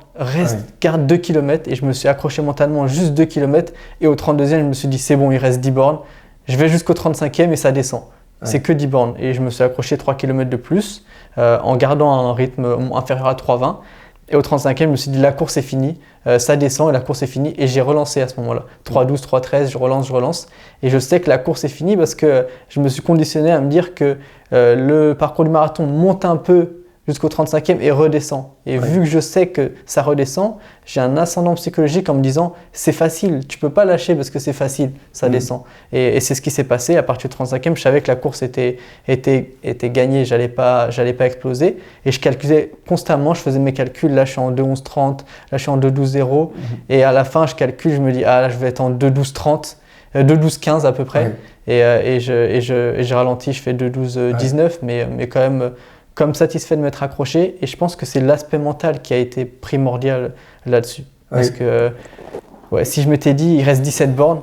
Garde 2 km et je me suis accroché mentalement juste 2 km. Et au 32e, je me suis dit c'est bon, il reste 10 bornes. Je vais jusqu'au 35e et ça descend. C'est que 10 bornes. Et je me suis accroché 3 km de plus en gardant un rythme inférieur à 3,20. Et au 35e, je me suis dit la course est finie, ça descend et la course est finie. Et j'ai relancé à ce moment-là. 3,12, 3,13, je relance. Et je sais que la course est finie parce que je me suis conditionné à me dire que le parcours du marathon monte un peu jusqu'au 35e et redescend. Et vu que je sais que ça redescend, j'ai un ascendant psychologique en me disant c'est facile, tu peux pas lâcher parce que c'est facile, ça descend. Et c'est ce qui s'est passé. À partir du 35e, je savais que la course était gagnée, j'allais pas exploser. Et je calculais constamment, je faisais mes calculs, là je suis en 2,11,30, là je suis en 2,12,0. Et à la fin, je calcule, je me dis ah là je vais être en 2,12,30, 2,12,15 à peu près. Et je ralentis, je fais 2,12,19, mais quand même comme satisfait de m'être accroché. Et je pense que c'est l'aspect mental qui a été primordial là-dessus. Parce que si je m'étais dit il reste 17 bornes,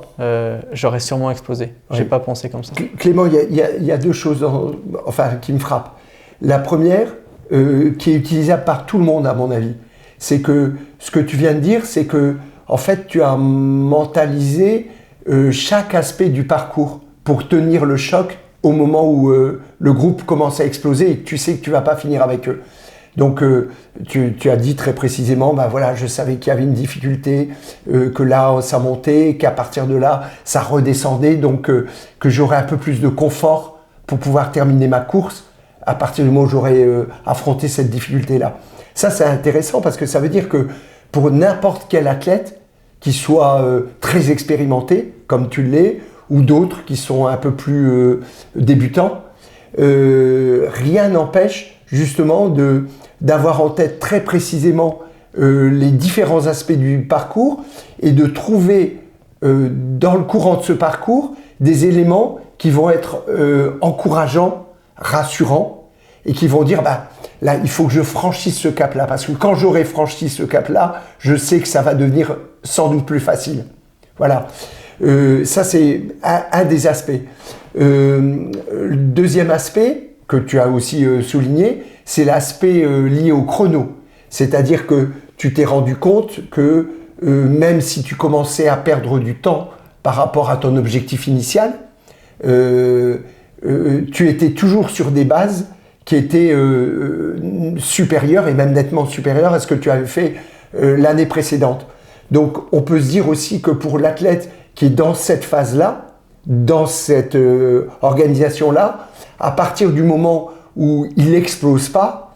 j'aurais sûrement explosé. J'ai pas pensé comme ça. Clément, il y a deux choses qui me frappent. La première, qui est utilisable par tout le monde à mon avis, c'est que ce que tu viens de dire, c'est que en fait tu as mentalisé chaque aspect du parcours pour tenir le choc au moment où le groupe commence à exploser et que tu sais que tu ne vas pas finir avec eux. Donc tu as dit très précisément, je savais qu'il y avait une difficulté, que là ça montait, qu'à partir de là ça redescendait, donc que j'aurais un peu plus de confort pour pouvoir terminer ma course à partir du moment où j'aurais affronté cette difficulté-là. Ça c'est intéressant parce que ça veut dire que pour n'importe quel athlète qui soit très expérimenté, comme tu l'es, ou d'autres qui sont un peu plus débutants, rien n'empêche justement d'avoir en tête très précisément les différents aspects du parcours et de trouver dans le courant de ce parcours des éléments qui vont être encourageants, rassurants et qui vont dire là il faut que je franchisse ce cap-là parce que quand j'aurai franchi ce cap-là, je sais que ça va devenir sans doute plus facile. Voilà. Ça, c'est un des aspects. Le deuxième aspect que tu as aussi souligné, c'est l'aspect lié au chrono. C'est-à-dire que tu t'es rendu compte que même si tu commençais à perdre du temps par rapport à ton objectif initial, tu étais toujours sur des bases qui étaient supérieures et même nettement supérieures à ce que tu avais fait l'année précédente. Donc, on peut se dire aussi que pour l'athlète qui est dans cette phase-là, dans cette organisation-là, à partir du moment où il n'explose pas,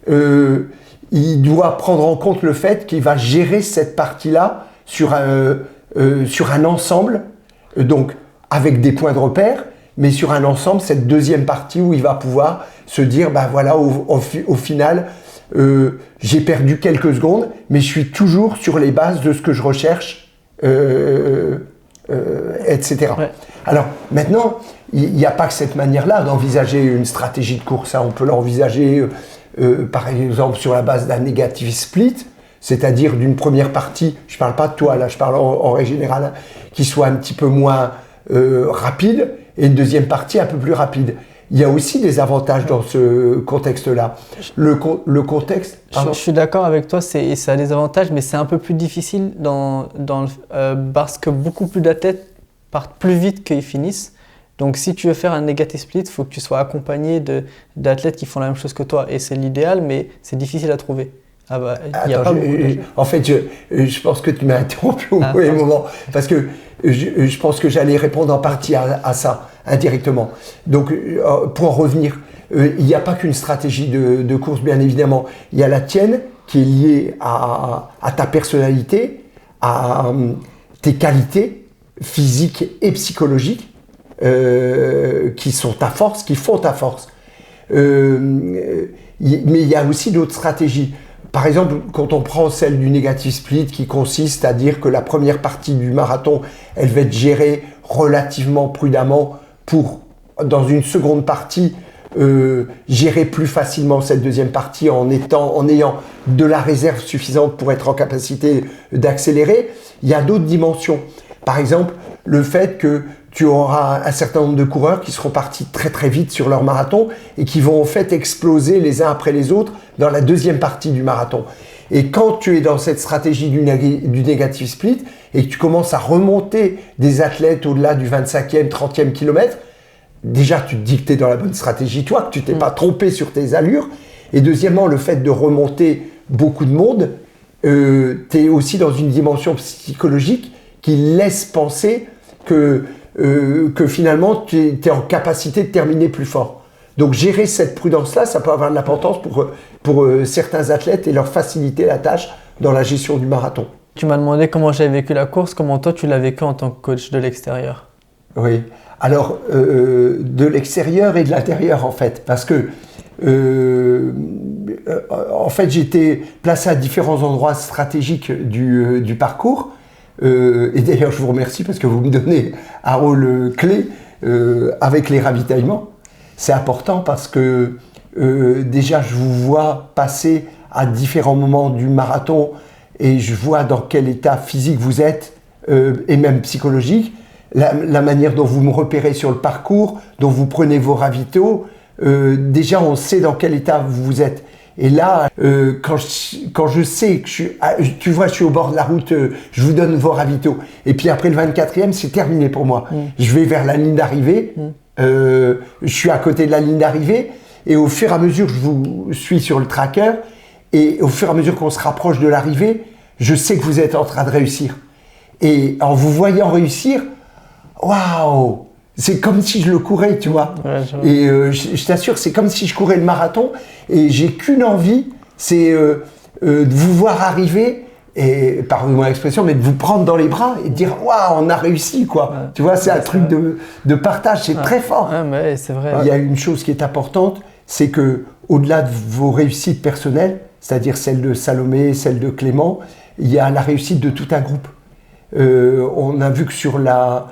il doit prendre en compte le fait qu'il va gérer cette partie-là sur un ensemble, donc avec des points de repère, mais sur un ensemble, cette deuxième partie où il va pouvoir se dire, au final, j'ai perdu quelques secondes, mais je suis toujours sur les bases de ce que je recherche, etc. Alors maintenant, il n'y a pas que cette manière-là d'envisager une stratégie de course. On peut l'envisager par exemple sur la base d'un negative split, c'est-à-dire d'une première partie, je ne parle pas de toi là, je parle en règle générale, qui soit un petit peu moins rapide, et une deuxième partie un peu plus rapide. Il y a aussi des avantages dans ce contexte-là. Le contexte... Je suis d'accord avec toi, ça a des avantages, mais c'est un peu plus difficile parce que beaucoup plus d'athlètes partent plus vite qu'ils finissent. Donc si tu veux faire un negative split, il faut que tu sois accompagné d'athlètes qui font la même chose que toi. Et c'est l'idéal, mais c'est difficile à trouver. En fait, je pense que tu m'as interrompu au mauvais moment, parce que je pense que j'allais répondre en partie à ça, indirectement. Donc, pour en revenir, il n'y a pas qu'une stratégie de course, bien évidemment. Il y a la tienne, qui est liée à ta personnalité, à tes qualités, physiques et psychologiques qui sont ta force, qui font ta force. Mais il y a aussi d'autres stratégies. Par exemple, quand on prend celle du negative split qui consiste à dire que la première partie du marathon, elle va être gérée relativement prudemment pour, dans une seconde partie, gérer plus facilement cette deuxième partie en ayant de la réserve suffisante pour être en capacité d'accélérer. Il y a d'autres dimensions. Par exemple, le fait que tu auras un certain nombre de coureurs qui seront partis très très vite sur leur marathon et qui vont en fait exploser les uns après les autres dans la deuxième partie du marathon. Et quand tu es dans cette stratégie du negative split et que tu commences à remonter des athlètes au-delà du 25e, 30e kilomètre, déjà tu te dis que tu es dans la bonne stratégie, toi, que tu t'es pas trompé sur tes allures. Et deuxièmement, le fait de remonter beaucoup de monde, tu es aussi dans une dimension psychologique qui laisse penser que finalement tu es en capacité de terminer plus fort. Donc gérer cette prudence-là, ça peut avoir de l'importance pour certains athlètes et leur faciliter la tâche dans la gestion du marathon. Tu m'as demandé comment j'avais vécu la course, comment toi tu l'as vécu en tant que coach de l'extérieur? Oui, alors de l'extérieur et de l'intérieur en fait, parce que en fait j'étais placé à différents endroits stratégiques du parcours. Et d'ailleurs, je vous remercie parce que vous me donnez un rôle clé avec les ravitaillements. C'est important parce que déjà, je vous vois passer à différents moments du marathon et je vois dans quel état physique vous êtes et même psychologique. La manière dont vous me repérez sur le parcours, dont vous prenez vos ravitaux, déjà, on sait dans quel état vous êtes. Et là, quand je sais que tu vois, je suis au bord de la route, je vous donne vos ravitaux. Et puis après le 24e, c'est terminé pour moi. Je vais vers la ligne d'arrivée, je suis à côté de la ligne d'arrivée, et au fur et à mesure, je vous suis sur le tracker, et au fur et à mesure qu'on se rapproche de l'arrivée, je sais que vous êtes en train de réussir. Et en vous voyant réussir, waouh! C'est comme si je le courais, tu vois. Ouais, et je t'assure, c'est comme si je courais le marathon et j'ai qu'une envie, c'est de vous voir arriver, et pardonnez-moi l'expression, mais de vous prendre dans les bras et de dire « Waouh, on a réussi !» quoi. Ouais, tu vois, c'est un truc de partage, c'est très fort. Ouais, mais c'est vrai. Il y a une chose qui est importante, c'est que au-delà de vos réussites personnelles, c'est-à-dire celle de Salomé, celle de Clément, il y a la réussite de tout un groupe. On a vu que sur la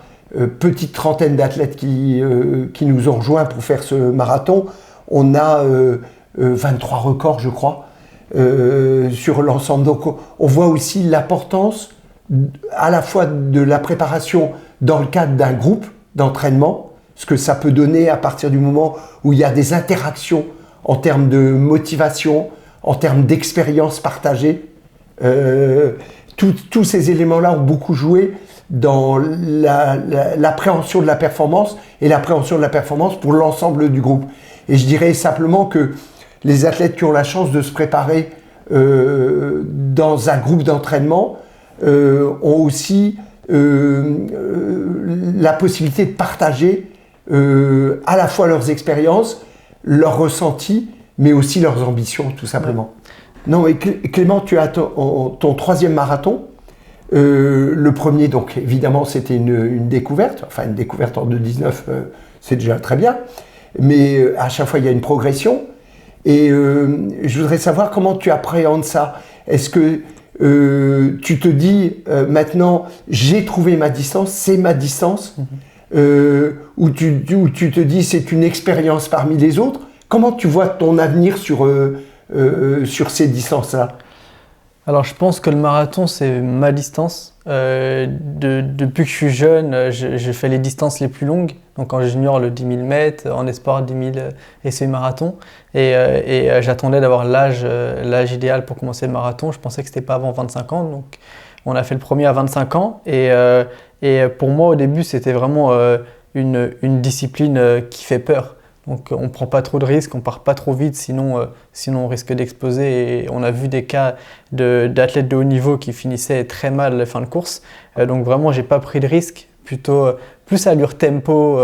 petite trentaine d'athlètes qui nous ont rejoints pour faire ce marathon, on a 23 records, je crois, sur l'ensemble. Donc on voit aussi l'importance à la fois de la préparation dans le cadre d'un groupe d'entraînement, ce que ça peut donner à partir du moment où il y a des interactions en termes de motivation, en termes d'expérience partagée. Tous ces éléments-là ont beaucoup joué dans l'appréhension de la performance et l'appréhension de la performance pour l'ensemble du groupe. Et je dirais simplement que les athlètes qui ont la chance de se préparer dans un groupe d'entraînement ont aussi la possibilité de partager à la fois leurs expériences, leurs ressentis, mais aussi leurs ambitions, tout simplement. Non, et Clément, tu as ton troisième marathon. Le premier, donc évidemment, c'était une découverte. Enfin, une découverte en 2019, c'est déjà très bien. Mais à chaque fois, il y a une progression. Et je voudrais savoir comment tu appréhendes ça. Est-ce que tu te dis, maintenant, j'ai trouvé ma distance, c'est ma distance, ou tu te dis, c'est une expérience parmi les autres. Comment tu vois ton avenir sur ces distances-là? Alors je pense que le marathon c'est ma distance. Depuis que je suis jeune, je fais les distances les plus longues. Donc en junior le 10 000 mètres, en espoir 10 000 et semi-marathon. Et j'attendais d'avoir l'âge idéal pour commencer le marathon. Je pensais que c'était pas avant 25 ans. Donc on a fait le premier à 25 ans. Et pour moi au début c'était vraiment une discipline qui fait peur. Donc on ne prend pas trop de risques, on ne part pas trop vite, sinon on risque d'exploser. Et on a vu des cas d'athlètes de haut niveau qui finissaient très mal la fin de course. Donc vraiment, je n'ai pas pris de risques, plutôt plus allure tempo.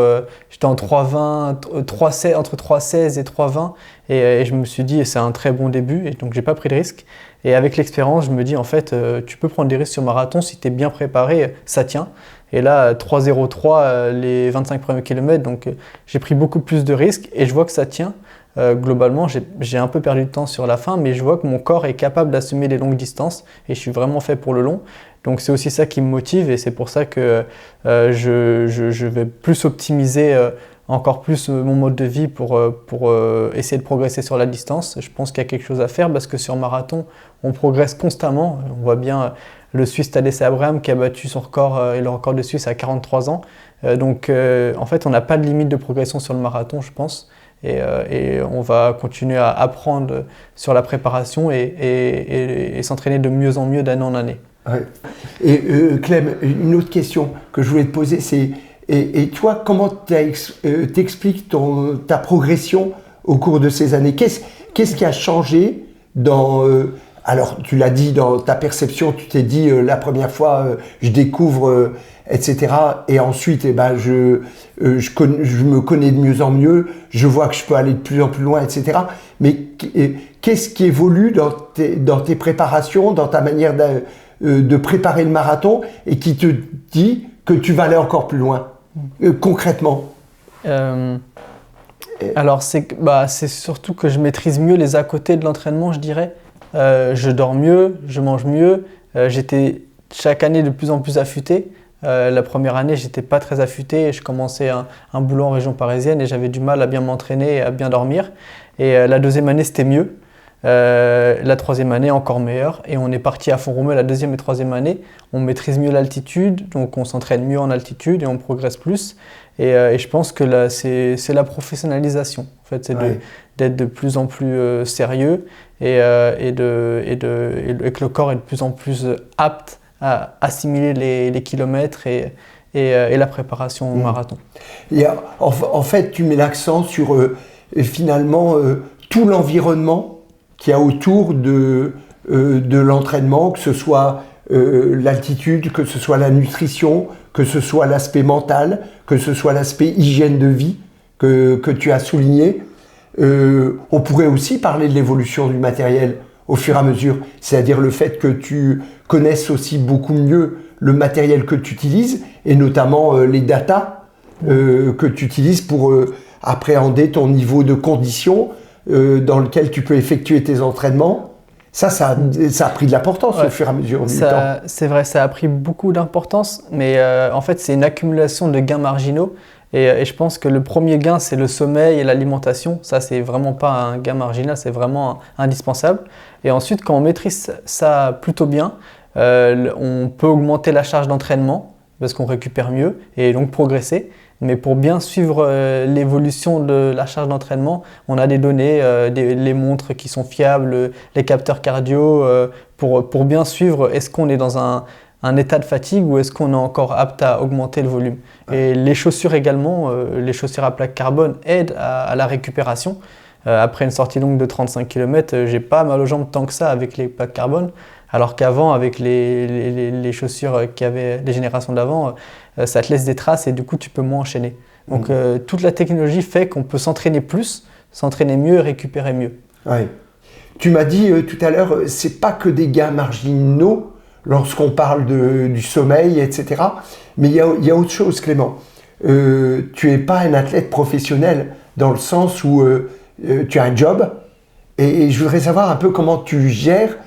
J'étais en 3.20, entre 3.16 et 3.20. Et je me suis dit, c'est un très bon début, et donc je n'ai pas pris de risques. Et avec l'expérience, je me dis, en fait, tu peux prendre des risques sur marathon si tu es bien préparé, ça tient. Et là, 3,03 les 25 premiers kilomètres, donc j'ai pris beaucoup plus de risques et je vois que ça tient. Globalement, j'ai un peu perdu de temps sur la fin, mais je vois que mon corps est capable d'assumer les longues distances et je suis vraiment fait pour le long. Donc c'est aussi ça qui me motive et c'est pour ça que je vais plus optimiser encore plus mon mode de vie pour essayer de progresser sur la distance. Je pense qu'il y a quelque chose à faire parce que sur marathon, on progresse constamment. On voit bien le Suisse Tadej Abraham qui a battu son record et le record de Suisse à 43 ans. Donc en fait, on n'a pas de limite de progression sur le marathon, je pense. Et on va continuer à apprendre sur la préparation et s'entraîner de mieux en mieux d'année en année. Ouais. Et Clem, une autre question que je voulais te poser, c'est et toi, comment t'expliques ta progression au cours de ces années? Qu'est-ce qui a changé dans alors tu l'as dit dans ta perception, tu t'es dit la première fois je découvre etc. Et ensuite je me connais de mieux en mieux, je vois que je peux aller de plus en plus loin, etc. Mais qu'est-ce qui évolue dans tes préparations, dans ta manière de préparer le marathon et qui te dit que tu vas aller encore plus loin, concrètement? Alors c'est surtout que je maîtrise mieux les à côté de l'entraînement, je dirais. Je dors mieux, je mange mieux, j'étais chaque année de plus en plus affûté. La première année, j'étais pas très affûté, je commençais un boulot en région parisienne et j'avais du mal à bien m'entraîner et à bien dormir. Et la deuxième année, c'était mieux. La troisième année, encore meilleure. Et on est parti à fond roumain la deuxième et troisième année. On maîtrise mieux l'altitude, donc on s'entraîne mieux en altitude et on progresse plus. Et je pense que là, c'est la professionnalisation. En fait, c'est d'être de plus en plus sérieux et que le corps est de plus en plus apte à assimiler les kilomètres et la préparation au marathon. Et en fait, tu mets l'accent sur finalement tout l'environnement qu'il y a autour de l'entraînement, que ce soit l'altitude, que ce soit la nutrition, que ce soit l'aspect mental, que ce soit l'aspect hygiène de vie que tu as souligné. On pourrait aussi parler de l'évolution du matériel au fur et à mesure, c'est-à-dire le fait que tu connaisses aussi beaucoup mieux le matériel que tu utilises et notamment les datas que tu utilises pour appréhender ton niveau de condition dans lequel tu peux effectuer tes entraînements. Ça a pris de l'importance au fur et à mesure du temps. C'est vrai, ça a pris beaucoup d'importance, mais en fait, c'est une accumulation de gains marginaux. Et je pense que le premier gain, c'est le sommeil et l'alimentation. Ça, c'est vraiment pas un gain marginal, c'est vraiment indispensable. Et ensuite, quand on maîtrise ça plutôt bien, on peut augmenter la charge d'entraînement parce qu'on récupère mieux et donc progresser. Mais pour bien suivre l'évolution de la charge d'entraînement, on a des données, les montres qui sont fiables, les capteurs cardio, pour bien suivre est-ce qu'on est dans un état de fatigue ou est-ce qu'on est encore apte à augmenter le volume. Et les chaussures également, les chaussures à plaque carbone aident à la récupération. Après une sortie longue de 35 km, j'ai pas mal aux jambes tant que ça avec les plaques carbone. Alors qu'avant, avec les chaussures qui avaient les générations d'avant, ça te laisse des traces et du coup, tu peux moins enchaîner. Donc, toute la technologie fait qu'on peut s'entraîner plus, s'entraîner mieux et récupérer mieux. Ouais. Tu m'as dit tout à l'heure, c'est pas que des gains marginaux lorsqu'on parle du sommeil, etc. Mais il y a autre chose, Clément. Tu n'es pas un athlète professionnel dans le sens où tu as un job. Et je voudrais savoir un peu comment tu gères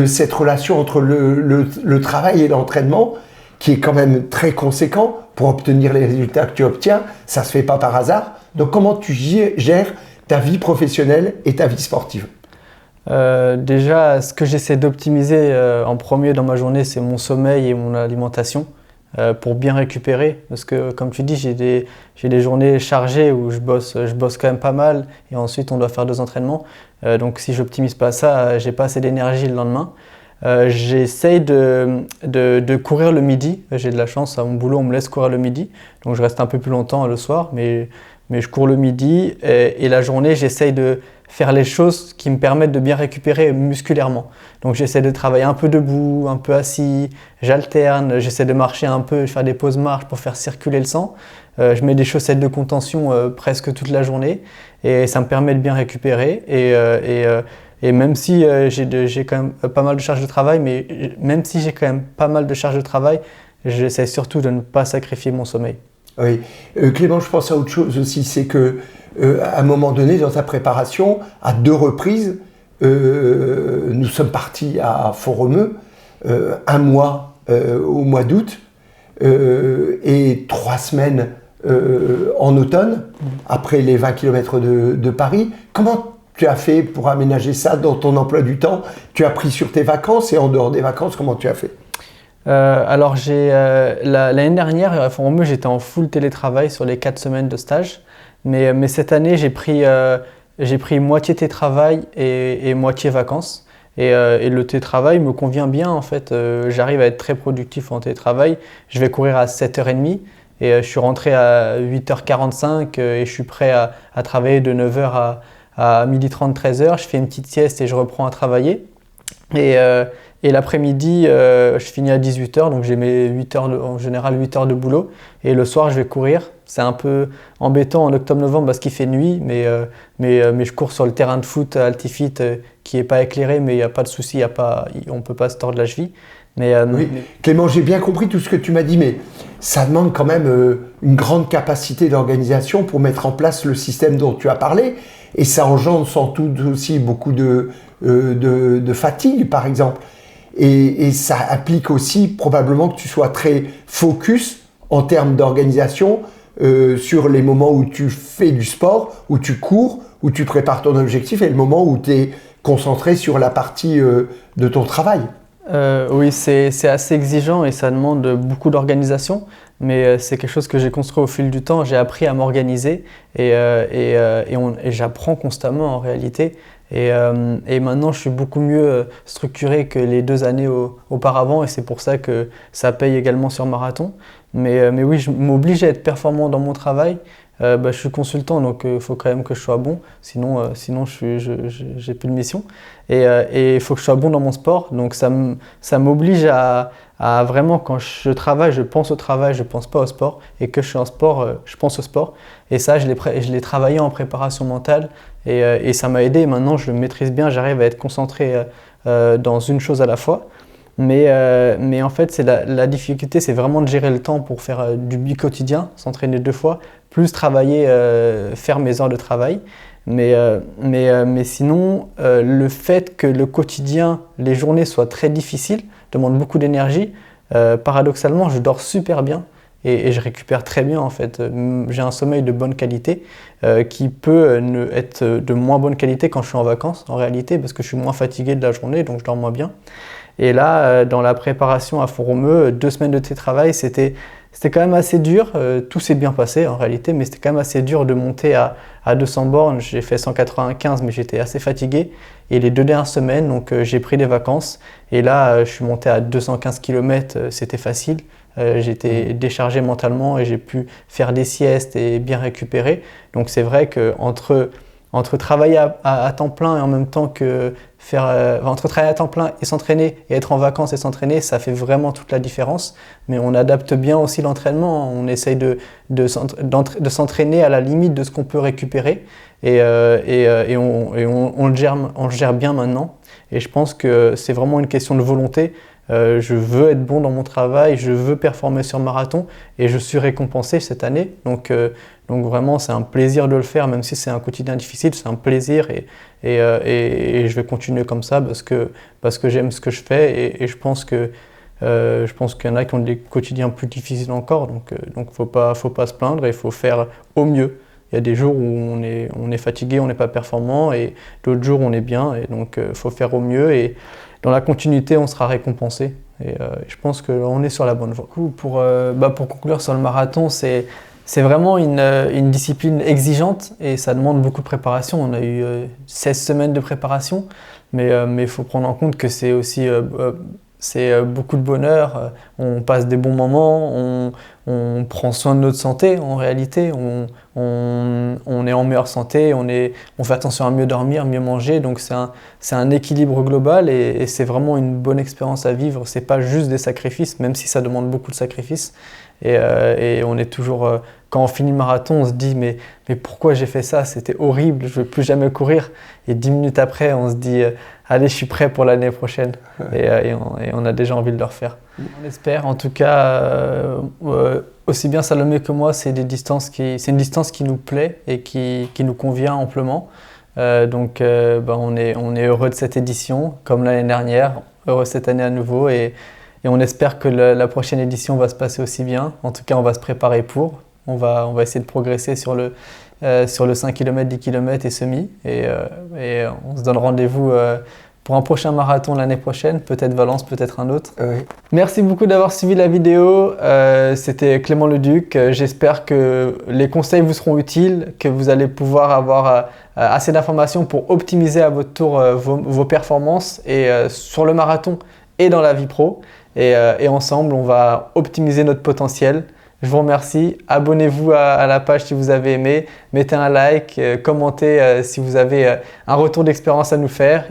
cette relation entre le travail et l'entraînement, qui est quand même très conséquent pour obtenir les résultats que tu obtiens. Ça ne se fait pas par hasard. Donc comment tu gères ta vie professionnelle et ta vie sportive? Déjà, ce que j'essaie d'optimiser en premier dans ma journée, c'est mon sommeil et mon alimentation pour bien récupérer. Parce que, comme tu dis, j'ai des journées chargées où je bosse quand même pas mal et ensuite on doit faire 2 entraînements. Donc, si j'optimise pas ça, j'ai pas assez d'énergie le lendemain. J'essaye de courir le midi. J'ai de la chance, à mon boulot, on me laisse courir le midi. Donc, je reste un peu plus longtemps le soir, mais je cours le midi et la journée, j'essaye de faire les choses qui me permettent de bien récupérer musculairement. Donc j'essaie de travailler un peu debout, un peu assis, j'alterne, j'essaie de marcher un peu, faire des pauses marche pour faire circuler le sang. Je mets des chaussettes de contention presque toute la journée et ça me permet de bien récupérer. Et même si j'ai quand même pas mal de charges de travail, mais même si j'ai quand même pas mal de charges de travail, j'essaie surtout de ne pas sacrifier mon sommeil. Oui. Clément, je pense à autre chose aussi, c'est que à un moment donné, dans ta préparation, à 2 reprises, nous sommes partis à Font-Romeu, un mois au mois d'août et 3 semaines en automne, après les 20 km de Paris. Comment tu as fait pour aménager ça dans ton emploi du temps? Tu as pris sur tes vacances et en dehors des vacances, comment tu as fait? Alors l'année dernière à Font-Romeu, j'étais en full télétravail sur les 4 semaines de stage, mais cette année j'ai pris moitié télétravail et moitié vacances. Et le télétravail me convient bien en fait. J'arrive à être très productif en télétravail. Je vais courir à 7h30 et je suis rentré à 8h45 et je suis prêt à travailler de 9h à 12h30, 13h. Je fais une petite sieste et je reprends à travailler. Et l'après-midi, je finis à 18h, donc j'ai mes 8 heures en général 8 heures de boulot. Et le soir, je vais courir. C'est un peu embêtant en octobre-novembre parce qu'il fait nuit, mais je cours sur le terrain de foot Altifit qui n'est pas éclairé, mais il n'y a pas de souci, on ne peut pas se tordre la cheville. Oui. Clément, j'ai bien compris tout ce que tu m'as dit, mais ça demande quand même une grande capacité d'organisation pour mettre en place le système dont tu as parlé. Et ça engendre sans doute aussi beaucoup de fatigue, par exemple. Et ça implique aussi probablement que tu sois très focus en termes d'organisation sur les moments où tu fais du sport, où tu cours, où tu prépares ton objectif et le moment où tu es concentré sur la partie de ton travail. Oui, c'est assez exigeant et ça demande beaucoup d'organisation, mais c'est quelque chose que j'ai construit au fil du temps. J'ai appris à m'organiser et j'apprends constamment en réalité. Et maintenant, je suis beaucoup mieux structuré que les 2 années auparavant et c'est pour ça que ça paye également sur marathon. Mais oui, je m'oblige à être performant dans mon travail. Je suis consultant, donc il faut quand même que je sois bon, sinon j'ai plus de mission. Et il faut que je sois bon dans mon sport, donc ça m'oblige à vraiment, quand je travaille, je pense au travail, je pense pas au sport. Et que je suis en sport, je pense au sport. Et ça, je l'ai travaillé en préparation mentale et ça m'a aidé. Et maintenant, je le maîtrise bien, j'arrive à être concentré dans une chose à la fois. Mais en fait, la difficulté, c'est vraiment de gérer le temps pour faire du bi-quotidien, s'entraîner 2 fois, plus travailler, faire mes heures de travail. Mais sinon, le fait que le quotidien, les journées soient très difficiles, demande beaucoup d'énergie. Paradoxalement, je dors super bien et je récupère très bien en fait. J'ai un sommeil de bonne qualité qui peut être de moins bonne qualité quand je suis en vacances en réalité parce que je suis moins fatigué de la journée, donc je dors moins bien. Et là, dans la préparation à Font-Romeu, 2 semaines de télétravail, c'était quand même assez dur. Tout s'est bien passé en réalité, mais c'était quand même assez dur de monter à 200 bornes. J'ai fait 195, mais j'étais assez fatigué. Et les 2 dernières semaines, donc j'ai pris des vacances. Et là, je suis monté à 215 km, c'était facile. J'étais déchargé mentalement et j'ai pu faire des siestes et bien récupérer. Donc c'est vrai qu'entre travailler à temps plein et en même temps que entre travailler à temps plein et s'entraîner et être en vacances et s'entraîner, ça fait vraiment toute la différence. Mais on adapte bien aussi l'entraînement. On essaye de s'entraîner à la limite de ce qu'on peut récupérer et on le gère bien maintenant. Et je pense que c'est vraiment une question de volonté. Je veux être bon dans mon travail, je veux performer sur marathon et je suis récompensé cette année. Donc vraiment, c'est un plaisir de le faire, même si c'est un quotidien difficile, c'est un plaisir et je vais continuer comme ça parce que j'aime ce que je fais et je pense qu'il y en a qui ont des quotidiens plus difficiles encore. Donc faut pas se plaindre et il faut faire au mieux. Il y a des jours où on est fatigué, on n'est pas performant et d'autres jours où on est bien et donc faut faire au mieux et dans la continuité, on sera récompensé. Et je pense qu'on est sur la bonne voie. Pour conclure sur le marathon, c'est vraiment une discipline exigeante et ça demande beaucoup de préparation. On a eu 16 semaines de préparation, mais il faut prendre en compte que c'est aussi beaucoup de bonheur. On passe des bons moments, on prend soin de notre santé en réalité, on est en meilleure santé, on fait attention à mieux dormir, mieux manger, donc c'est un équilibre global et c'est vraiment une bonne expérience à vivre. C'est pas juste des sacrifices, même si ça demande beaucoup de sacrifices. Et on est toujours, quand on finit le marathon, on se dit mais pourquoi j'ai fait ça? C'était horrible, je ne veux plus jamais courir. Et 10 minutes après, on se dit allez, je suis prêt pour l'année prochaine. Et on a déjà envie de le refaire. On espère, en tout cas, aussi bien Salomé que moi, c'est une distance qui nous plaît et qui nous convient amplement. Donc on est heureux de cette édition, comme l'année dernière, heureux cette année à nouveau. Et on espère que la prochaine édition va se passer aussi bien. En tout cas, on va se préparer pour. On va essayer de progresser sur le 5 km, 10 km et semi. Et on se donne rendez-vous pour un prochain marathon l'année prochaine. Peut-être Valence, peut-être un autre. Oui. Merci beaucoup d'avoir suivi la vidéo. C'était Clément Leduc. J'espère que les conseils vous seront utiles, que vous allez pouvoir avoir assez d'informations pour optimiser à votre tour vos performances et sur le marathon et dans la vie pro. Et ensemble, on va optimiser notre potentiel. Je vous remercie. Abonnez-vous à la page si vous avez aimé. Mettez un like, commentez si vous avez un retour d'expérience à nous faire.